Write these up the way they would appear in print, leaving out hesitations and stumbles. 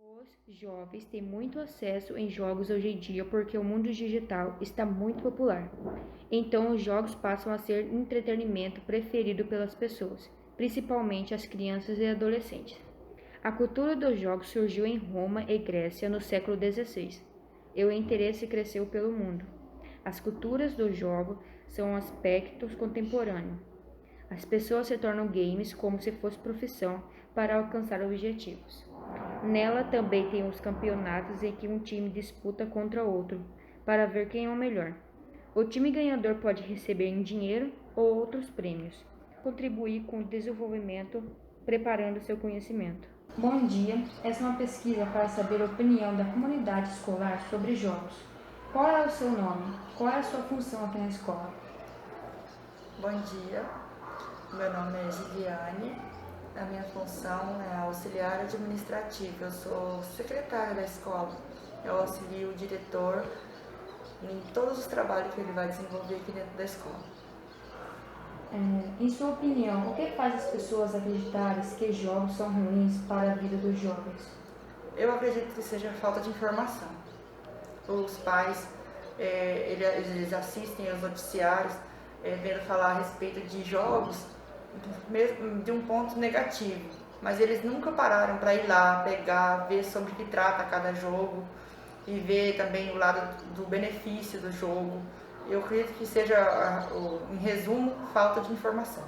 Os jovens têm muito acesso em jogos hoje em dia porque o mundo digital está muito popular. Então, os jogos passam a ser entretenimento preferido pelas pessoas, principalmente as crianças e adolescentes. A cultura dos jogos surgiu em Roma e Grécia no século XVI, e o interesse cresceu pelo mundo. As culturas do jogo são aspectos contemporâneos. As pessoas se tornam games como se fosse profissão para alcançar objetivos. Nela também tem os campeonatos em que um time disputa contra outro para ver quem é o melhor. O time ganhador pode receber em dinheiro ou outros prêmios, contribuir com o desenvolvimento, preparando seu conhecimento. Bom dia, essa é uma pesquisa para saber a opinião da comunidade escolar sobre jogos. Qual é o seu nome? Qual é a sua função aqui na escola? Bom dia, meu nome é Giviane, a minha função é auxiliar administrativa, eu sou secretária da escola, eu auxilio o diretor em todos os trabalhos que ele vai desenvolver aqui dentro da escola. Em sua opinião, o que faz as pessoas acreditarem que jogos são ruins para a vida dos jovens? Eu acredito que seja falta de informação. Os pais, eles assistem aos noticiários, vendo falar a respeito de jogos, mesmo de um ponto negativo, mas eles nunca pararam para ir lá, pegar, ver sobre o que trata cada jogo e ver também o lado do benefício do jogo. Eu acredito que seja, em resumo, falta de informação.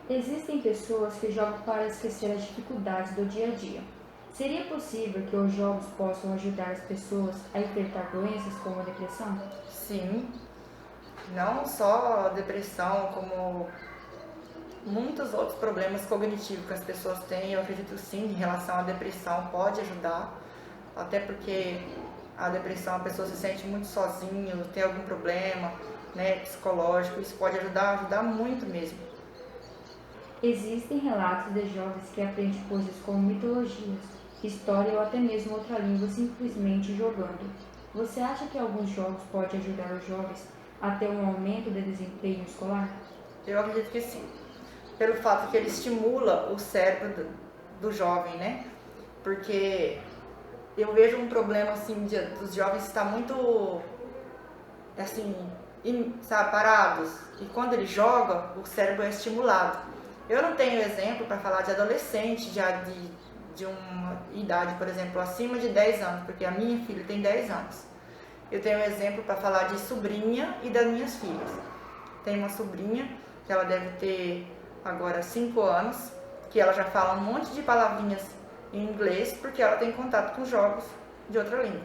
Existem pessoas que jogam para esquecer as dificuldades do dia a dia. Seria possível que os jogos possam ajudar as pessoas a enfrentar doenças como a depressão? Sim, não só a depressão, como muitos outros problemas cognitivos que as pessoas têm. Eu acredito sim, em relação à depressão, pode ajudar, até porque a depressão, a pessoa se sente muito sozinha, tem algum problema, né, psicológico, isso pode ajudar muito mesmo. Existem relatos de jovens que aprendem coisas como mitologias, história ou até mesmo outra língua simplesmente jogando. Você acha que alguns jogos podem ajudar os jovens a ter um aumento de desempenho escolar? Eu acredito que sim, pelo fato que ele estimula o cérebro do jovem, né? Porque eu vejo um problema assim dos jovens estar muito assim, sabe, parados, e quando ele joga, o cérebro é estimulado. Eu não tenho exemplo para falar de adolescente já de uma idade, por exemplo, acima de 10 anos, porque a minha filha tem 10 anos. Eu tenho exemplo para falar de sobrinha e das minhas filhas. Tenho uma sobrinha que ela deve ter agora 5 anos, que ela já fala um monte de palavrinhas em inglês porque ela tem contato com jogos de outra língua.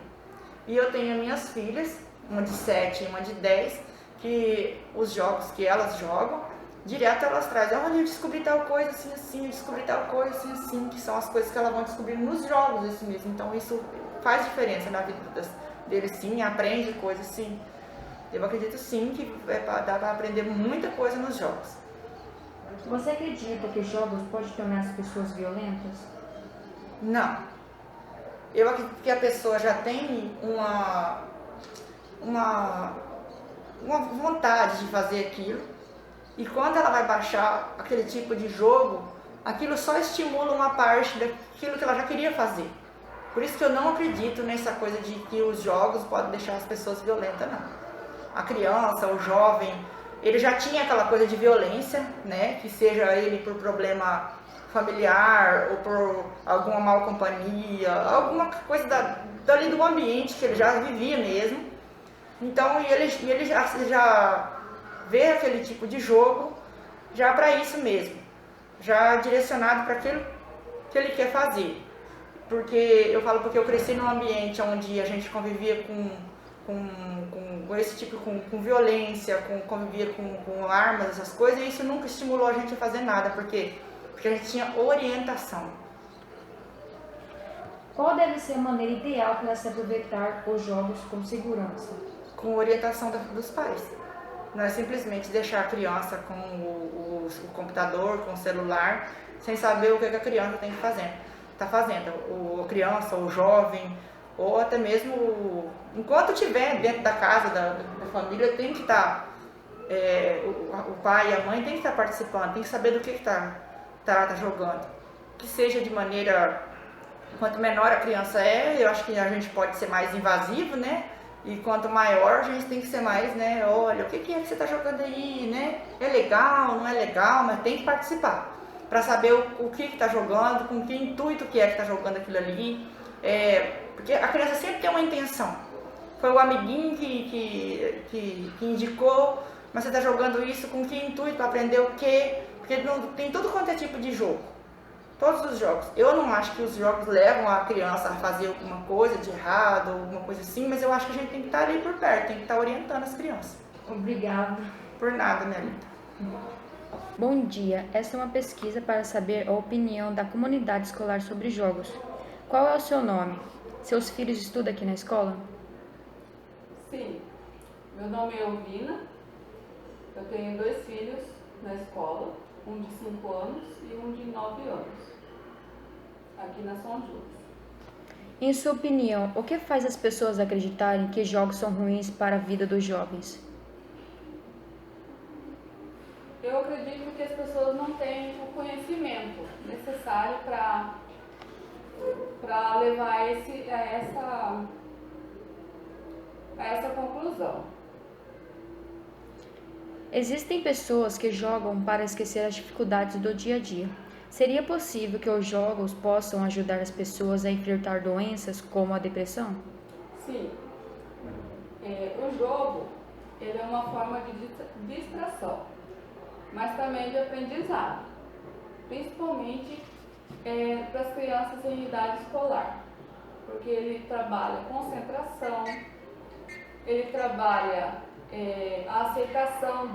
E eu tenho minhas filhas, uma de 7 e uma de 10, que os jogos que elas jogam, direto elas trazem: olha, eu descobri tal coisa assim, assim, eu descobri tal coisa assim, assim, que são as coisas que elas vão descobrir nos jogos isso mesmo. Então isso faz diferença na vida deles, sim, aprende coisas, sim. Eu acredito sim que dá para aprender muita coisa nos jogos. Você acredita que jogos podem tornar as pessoas violentas? Não. Eu acredito que a pessoa já tem uma vontade de fazer aquilo, e quando ela vai baixar aquele tipo de jogo, aquilo só estimula uma parte daquilo que ela já queria fazer. Por isso que eu não acredito nessa coisa de que os jogos podem deixar as pessoas violentas, não. A criança, o jovem, ele já tinha aquela coisa de violência, né? Que seja ele por problema familiar ou por alguma mal companhia, alguma coisa dali do ambiente que ele já vivia mesmo. Então, ele já vê aquele tipo de jogo já para isso mesmo, já direcionado para aquilo que ele quer fazer. Porque eu cresci num ambiente onde a gente convivia com esse tipo, com violência, convivia com armas, essas coisas, e isso nunca estimulou a gente a fazer nada, porque a gente tinha orientação. Qual deve ser a maneira ideal para se aproveitar os jogos com segurança? Com orientação dos pais. Não é simplesmente deixar a criança com o computador, com o celular, sem saber o que a criança tem que fazer. Está fazendo, a criança, o jovem, ou até mesmo enquanto estiver dentro da casa, da família, tem que estar, o pai e a mãe tem que estar participando, tem que saber do que está jogando. Que seja de maneira quanto menor a criança é, eu acho que a gente pode ser mais invasivo, né? E quanto maior, a gente tem que ser mais, né? Olha, o que é que você está jogando aí, né? É legal, não é legal, mas tem que participar. Para saber o que está jogando, com que intuito que é que está jogando aquilo ali. Porque a criança sempre tem uma intenção. Foi o amiguinho que indicou, mas você está jogando isso com que intuito, aprender o quê? Porque tem tudo quanto é tipo de jogo. Todos os jogos. Eu não acho que os jogos levam a criança a fazer alguma coisa de errado, alguma coisa assim, mas eu acho que a gente tem que estar ali por perto, tem que estar orientando as crianças. Obrigada. Por nada, minha linda. Bom dia, essa é uma pesquisa para saber a opinião da comunidade escolar sobre jogos. Qual é o seu nome? Seus filhos estudam aqui na escola? Sim, meu nome é Elvina, eu tenho 2 filhos na escola, um de 5 anos e um de 9 anos, aqui na São Judas. Em sua opinião, o que faz as pessoas acreditarem que jogos são ruins para a vida dos jovens? Eu acredito que as pessoas não têm o conhecimento necessário para levar a essa conclusão. Existem pessoas que jogam para esquecer as dificuldades do dia a dia. Seria possível que os jogos possam ajudar as pessoas a enfrentar doenças como a depressão? Sim, o jogo ele é uma forma de distração, mas também de aprendizado, principalmente para as crianças em idade escolar, porque ele trabalha concentração, ele trabalha a aceitação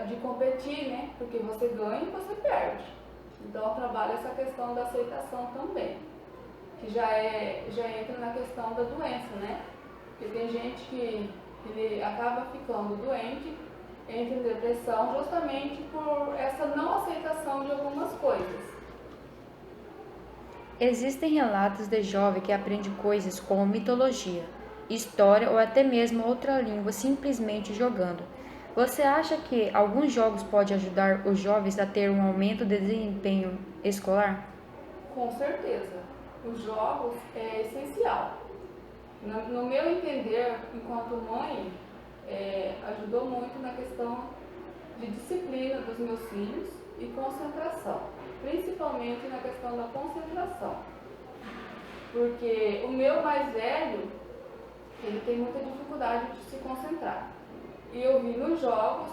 de competir, né? Porque você ganha e você perde. Então trabalha essa questão da aceitação também, que já entra na questão da doença, né? Porque tem gente que ele acaba ficando doente, entra em depressão justamente por essa não aceitação de algumas coisas. Existem relatos de jovem que aprende coisas como mitologia, história ou até mesmo outra língua simplesmente jogando. Você acha que alguns jogos podem ajudar os jovens a ter um aumento de desempenho escolar? Com certeza. Os jogos é essencial. No meu entender, enquanto mãe, ajudou muito na questão de disciplina dos meus filhos e concentração, principalmente na questão da concentração. Porque o meu mais velho, ele tem muita dificuldade de se concentrar. E eu vi nos jogos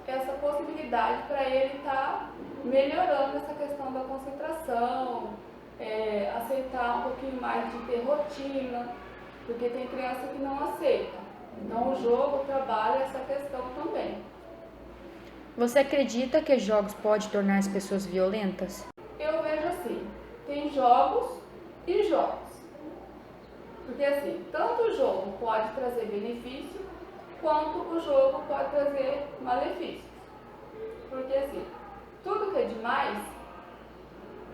essa possibilidade para ele estar melhorando essa questão da concentração, aceitar um pouquinho mais de ter rotina, porque tem criança que não aceita. Então o jogo trabalha essa questão também. Você acredita que jogos podem tornar as pessoas violentas? Eu vejo assim, tem jogos e jogos. Porque assim, tanto o jogo pode trazer benefício, quanto o jogo pode trazer malefícios. Porque assim, tudo que é demais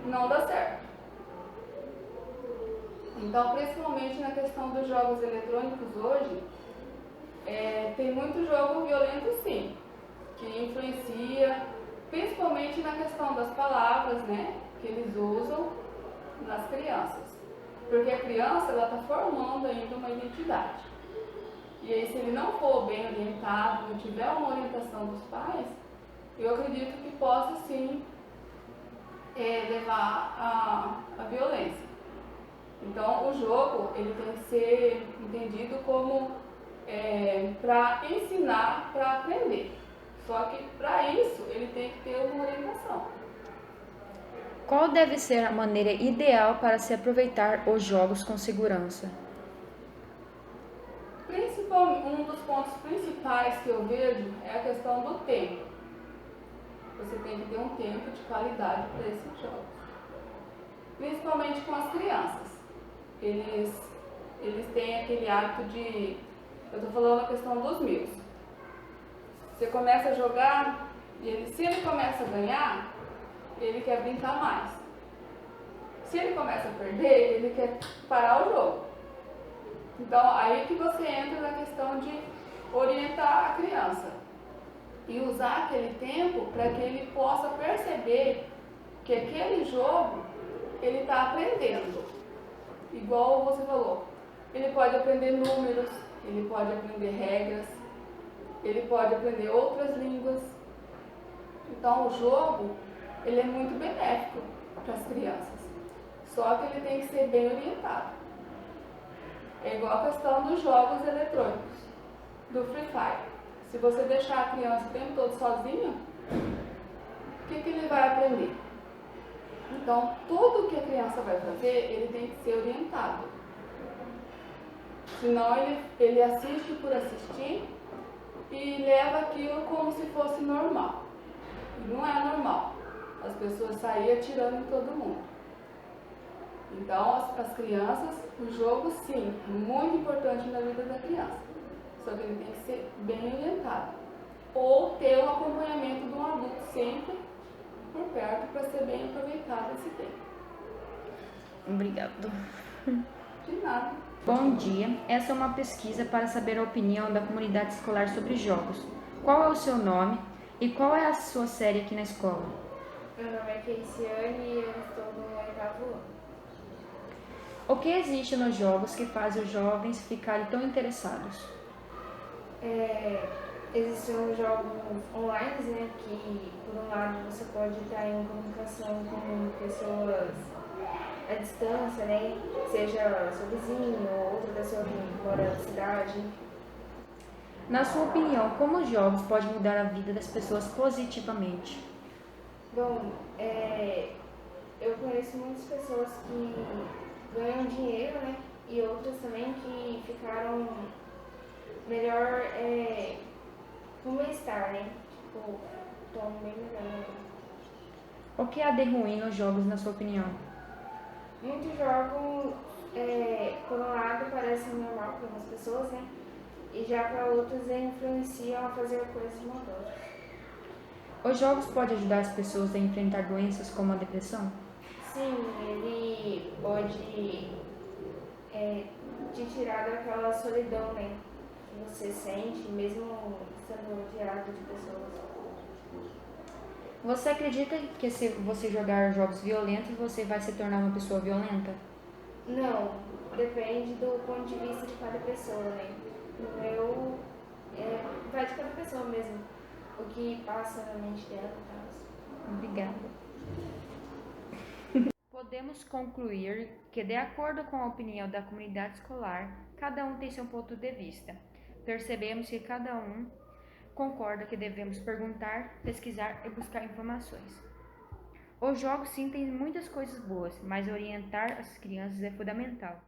não dá certo. Então, principalmente na questão dos jogos eletrônicos hoje, tem muito jogo violento sim, que influencia, principalmente na questão das palavras, né, que eles usam nas crianças. Porque a criança ela está formando ainda uma identidade. E aí, se ele não for bem orientado, não tiver uma orientação dos pais, eu acredito que possa sim levar à violência. Então, o jogo ele tem que ser entendido como para ensinar, para aprender. Só que para isso ele tem que ter uma orientação. Qual deve ser a maneira ideal para se aproveitar os jogos com segurança? Um dos pontos principais que eu vejo é a questão do tempo. Você tem que ter um tempo de qualidade para esses jogos. Principalmente com as crianças. Eles têm aquele hábito de... Eu estou falando a questão dos meus. Você começa a jogar e se ele começa a ganhar, ele quer brincar mais. Se ele começa a perder, ele quer parar o jogo. Então, aí que você entra na questão de orientar a criança e usar aquele tempo para que ele possa perceber que aquele jogo ele está aprendendo. Igual você falou, ele pode aprender números, ele pode aprender regras, ele pode aprender outras línguas. Então o jogo, ele é muito benéfico para as crianças. Só que ele tem que ser bem orientado. É igual a questão dos jogos eletrônicos, do Free Fire. Se você deixar a criança o tempo todo sozinha, o que ele vai aprender? Então, tudo que a criança vai fazer, ele tem que ser orientado. Senão, ele assiste por assistir e leva aquilo como se fosse normal. E não é normal. As pessoas saem atirando em todo mundo. Então, as crianças, o jogo, sim, é muito importante na vida da criança. Só que ele tem que ser bem orientado. Ou ter um acompanhamento de um adulto sempre por perto para ser bem aproveitado esse tempo. Obrigado. De nada. Bom dia, essa é uma pesquisa para saber a opinião da comunidade escolar sobre jogos. Qual é o seu nome e qual é a sua série aqui na escola? Meu nome é Keiciane e eu estou no 8º ano. O que existe nos jogos que faz os jovens ficarem tão interessados? Existem os jogos online, né, que por um lado você pode estar em comunicação com pessoas à distância, né, seja seu vizinho ou outro da sua que mora na cidade. Na sua opinião, como os jogos podem mudar a vida das pessoas positivamente? Bom, eu conheço muitas pessoas que ganham dinheiro, né, e outras também que ficaram melhor com bem-estar, né, tipo, estão bem melhor. O que há de ruim nos jogos, na sua opinião? Muitos jogos, por um lado, parecem normal para umas pessoas, né, e já para outros influenciam a fazer coisas maldosas. Os jogos podem ajudar as pessoas a enfrentar doenças como a depressão? Sim, ele pode te tirar daquela solidão, né, que você sente, mesmo sendo rodeado de pessoas. Você acredita que se você jogar jogos violentos, você vai se tornar uma pessoa violenta? Não, depende do ponto de vista de cada pessoa, né. O meu, vai de cada pessoa mesmo, o que passa na mente dela e tal. Obrigada. Podemos concluir que, de acordo com a opinião da comunidade escolar, cada um tem seu ponto de vista. Percebemos que cada um concorda que devemos perguntar, pesquisar e buscar informações. Os jogos sim têm muitas coisas boas, mas orientar as crianças é fundamental.